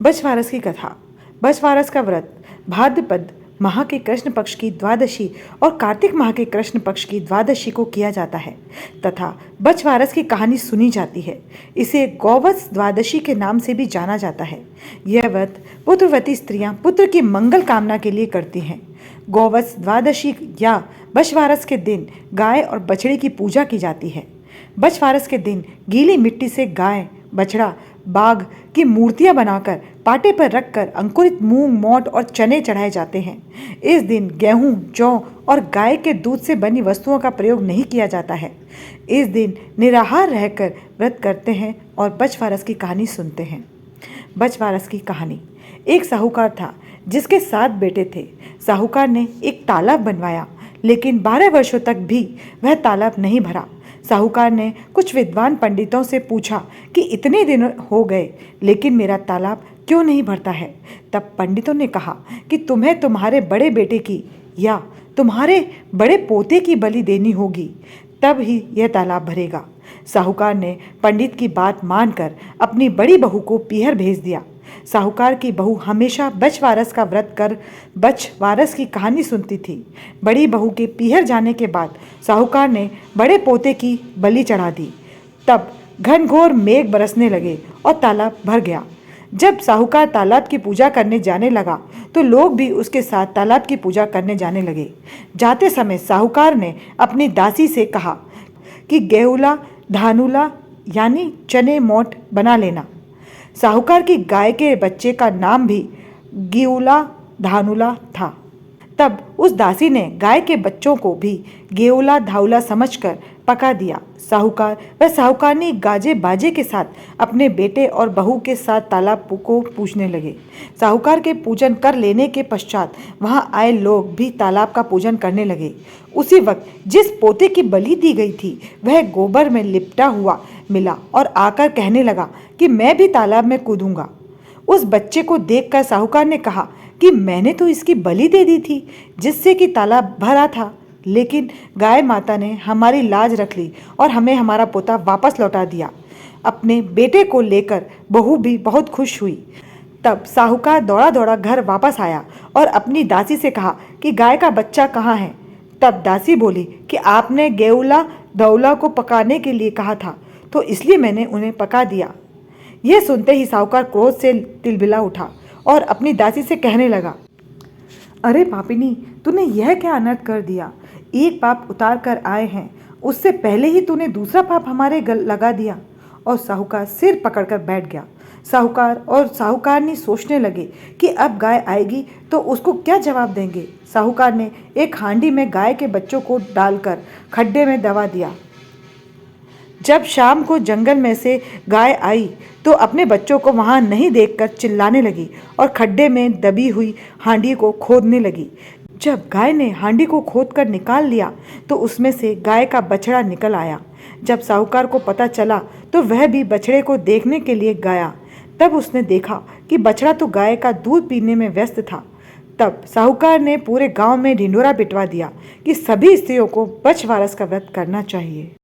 बछवारस की कथा। बछवारस का व्रत भाद्रपद माह के कृष्ण पक्ष की द्वादशी और कार्तिक माह के कृष्ण पक्ष की द्वादशी को किया जाता है तथा बछवारस की कहानी सुनी जाती है। इसे गौवत्स द्वादशी के नाम से भी जाना जाता है। यह व्रत पुत्रवती स्त्रियां पुत्र की मंगल कामना के लिए करती हैं। गौवत्स द्वादशी या बछवारस के दिन गाय और बछड़े की पूजा की जाती है। बछवारस के दिन गीली मिट्टी से गाय, बछड़ा, बाघ की मूर्तियां बनाकर पाटे पर रखकर अंकुरित मूंग, मोट और चने चढ़ाए जाते हैं। इस दिन गेहूं, जौ और गाय के दूध से बनी वस्तुओं का प्रयोग नहीं किया जाता है। इस दिन निराहार रहकर व्रत करते हैं और बछवारस की कहानी सुनते हैं। बछवारस की कहानी। एक साहूकार था जिसके 7 बेटे थे। साहूकार ने एक तालाब बनवाया, लेकिन 12 वर्षों तक भी वह तालाब नहीं भरा। साहूकार ने कुछ विद्वान पंडितों से पूछा कि इतने दिन हो गए लेकिन मेरा तालाब क्यों नहीं भरता है। तब पंडितों ने कहा कि तुम्हें तुम्हारे बड़े बेटे की या तुम्हारे बड़े पोते की बलि देनी होगी, तब ही यह तालाब भरेगा। साहूकार ने पंडित की बात मानकर अपनी बड़ी बहू को पीहर भेज दिया। साहूकार की बहू हमेशा बछवारस का व्रत कर बछवारस की कहानी सुनती थी। बड़ी बहू के पीहर जाने के बाद साहूकार ने बड़े पोते की बलि चढ़ा दी। तब घनघोर मेघ बरसने लगे और तालाब भर गया। जब साहूकार तालाब की पूजा करने जाने लगा तो लोग भी उसके साथ तालाब की पूजा करने जाने लगे। जाते समय साहूकार ने अपनी दासी से कहा कि गेहुला धानुला यानी चने मोट बना लेना। साहूकार की गाय के बच्चे का नाम भी गेउला धानुला था। तब उस दासी ने गाय के बच्चों को भी गेउला धाउला समझकर पका दिया। साहूकार व साहूकारनी गाजे बाजे के साथ अपने बेटे और बहू के साथ तालाब को पूजने लगे। साहूकार के पूजन कर लेने के पश्चात वहां आए लोग भी तालाब का पूजन करने लगे। उसी वक्त जिस पोते की बलि दी गई थी वह गोबर में लिपटा हुआ मिला और आकर कहने लगा कि मैं भी तालाब में कूदूंगा। उस बच्चे को देखकर साहूकार ने कहा कि मैंने तो इसकी बलि दे दी थी जिससे कि तालाब भरा था, लेकिन गाय माता ने हमारी लाज रख ली और हमें हमारा पोता वापस लौटा दिया। अपने बेटे को लेकर बहू भी बहुत खुश हुई। तब साहूकार दौड़ा दौड़ा घर वापस आया और अपनी दासी से कहा कि गाय का बच्चा कहाँ है। तब दासी बोली कि आपने गेउला दौला को पकाने के लिए कहा था, तो इसलिए मैंने उन्हें पका दिया। यह सुनते ही साहूकार क्रोध से तिलबिला उठा और अपनी दासी से कहने लगा, अरे पापिनी, तूने यह क्या अनर्थ कर दिया। एक पाप उतार कर आए हैं, उससे पहले ही तूने दूसरा पाप हमारे लगा दिया। और साहूकार सिर पकड़कर बैठ गया। साहूकार और साहूकारनी सोचने लगे कि अब गाय आएगी तो उसको क्या जवाब देंगे। साहूकार ने एक हांडी में गाय के बच्चों को डालकर खड्डे में दबा दिया। जब शाम को जंगल में से गाय आई तो अपने बच्चों को वहां नहीं देखकर चिल्लाने लगी और खड्डे में दबी हुई हांडी को खोदने लगी। जब गाय ने हांडी को खोदकर निकाल लिया तो उसमें से गाय का बछड़ा निकल आया। जब साहूकार को पता चला तो वह भी बछड़े को देखने के लिए गया। तब उसने देखा कि बछड़ा तो गाय का दूध पीने में व्यस्त था। तब साहूकार ने पूरे गांव में ढिंढोरा पिटवा दिया कि सभी स्त्रियों को बछवारस का व्रत करना चाहिए।